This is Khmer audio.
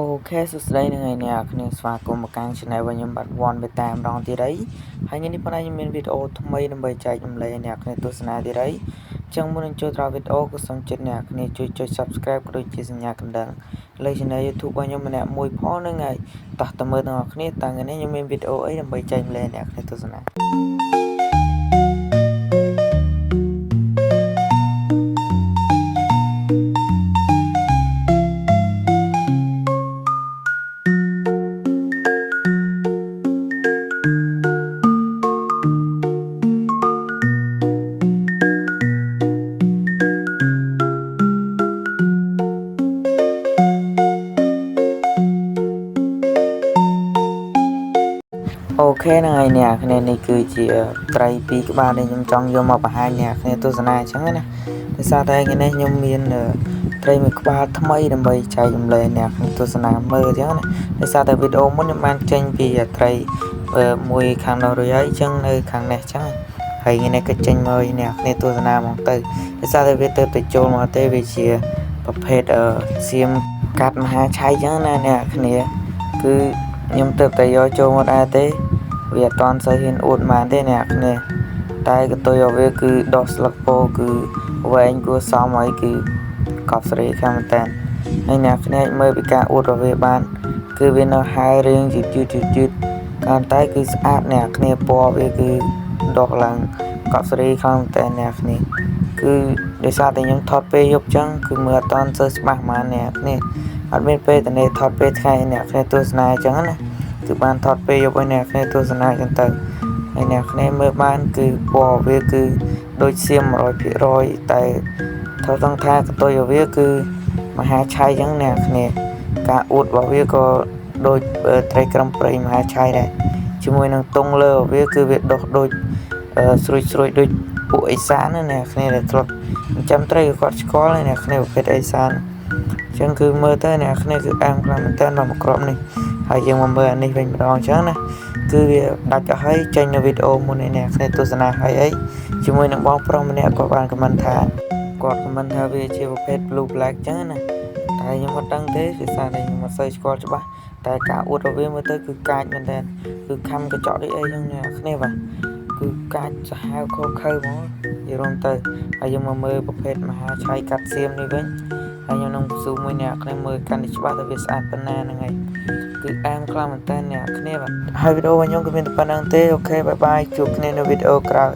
Ok,សួស្តីនឹងថ្ងៃនេះគ្នាស្វាគមន៍មកកាន់ Channel របស់ខ្ញុំបាទវ៉ាន់បេតាម្ដងទៀតហើយថ្ងៃនេះបងខ្ញុំមានវីដេអូថ្មីដើម្បីចែករំលែកអ្នកគ្នាទស្សនាទៀតហើយអញ្ចឹងមុននឹងចូលដល់វីដេអូក៏សូមជិតអ្នកគ្នាជួយចុច Subscribe ក៏ដូចជាសញ្ញាកណ្ដឹងលើ Channel YouTube របស់ខ្ញុំម្នាក់មួយផងហ្នឹងហើយតោះតើមើលទាំងអស់គ្នាតើថ្ងៃនេះខ្ញុំមានវីដេអូអីដើម្បីចែករំលែកអ្នកគ្នាទស្សនាអូខេហ្នឹងហើយអ្នកគ្នានេះគឺជាត្រី2ក្បាលដែលខ្ញុំចង់យកមកបង្ហាញអ្នកគ្នាទស្សនាអញ្ចឹងណាដោយសារតែថ្ងៃនេះខ្ញុំមានត្រីមួយក្បាលថ្មីដើម្បីចែករំលែកអ្នកគ្នាទស្សនាមើលអញ្ចឹងណាដោយសារតែវីដេអូមុនខ្ញុំបានចេញពីត្រីមួយខាងនោះរួចហើយអញ្ចឹងនៅខាងនេះអញ្ចឹងហើយថ្ងៃនេះក៏ចេញមកអ្នកគ្នាទស្សនាមកទៅដោយសារតែវាទៅចូលមកទេវាជាប្រភេទសៀមកាត់មហាឆៃអញ្ចឹងណាអ្នកគ្នាគឺខ្ញុំទៅតែយកចូលមកដែរទេវាអត់តាន់សូវហ៊ានអួតបានទេអ្នកគ្នាតែកតុយរបស់វាគឺដោះស្លឹកពោគឺវែងគួរសមហើយគឺកប់ស្រីខាងមែនតើហើយអ្នកគ្នាមើលពីការអួតរបស់វាបានគឺវានៅហើររៀងយឺតកាន់តែគឺស្អាតអ្នកគ្នាពណ៌វាគឺដោះឡើងកប់ស្រីខាងមែនតើអ្នកគ្នាគឺដោយសារតែខ្ញុំថតពេលយប់ចឹងគឺមើលអត់តាន់សូវច្បាស់បានអ្នកគ្នាអត់មានពេលតែថតពេលថ្ងៃអ្នកគ្នាទស្សនាអញ្ចឹងណាគឺបានថតពេលយប់ឲ្យអ្នកគ្នាទស្សនាអញ្ចឹងទៅហើយអ្នកគ្នាមើលបានគឺពណ៌វាគឺដូចសៀម 100% តែត្រូវដឹងថាកតុយរបស់វាគឺមហាឆៃអញ្ចឹងអ្នកគ្នាការអួតរបស់វាក៏ដូចត្រីក្រំព្រៃមហាឆៃដែរជាមួយនឹងទង់លើរបស់វាគឺវាដុះដូចស្រួយដូចពួកអេសានណាអ្នកគ្នាដែលធ្លាប់ចាំត្រីគាត់ស្គាល់អ្នកគ្នាប្រភេទអេសានអញ្ចឹងគឺមើលទៅអ្នកគ្នាគឺអាមខ្លាំងមែនតើដល់មួយគ្រាប់នេះហើយយើងមកមើលអានេះវិញម្ដងអញ្ចឹងណាគឺវាដាច់ទៅហើយចេញនៅវីដេអូមុននេះអ្នកគ្នាទស្សនាហើយអីជាមួយនឹងបងប្រុសម្នាក់គាត់បានខមមិនថាវាជាប្រភេទ blue black អញ្ចឹងណាតែខ្ញុំអត់ដឹងទេភាសានេះខ្ញុំអត់សូវស្គាល់ច្បាស់តែការអួតរបស់វាមើលទៅគឺកាចមែនតើគឺខំកញ្ចក់ដូចអីអញ្ចឹងអ្នកគ្នាបាទគឺកាចសាហាវខុសខើហ្មងនិយាយរួមទៅហើយយើងមកមើលប្រភេទមហាឆៃកាត់សៀមនេះវិញហើយខ្ញុំនឹងស៊ូមួយអ្នកគ្នាមើលកាន់តែច្បាស់ទៅវាស្អាតប៉ុណ្ណាហ្នឹងហើយគឺអាមខ្លាំងមែនតើអ្នកគ្នាបាទហើយវីដេអូរបស់ខ្ញុំគឺមានតែប៉ុណ្្នឹងទេអូខេបាយបាយជួបគ្នានៅវីដេអូក្រោយ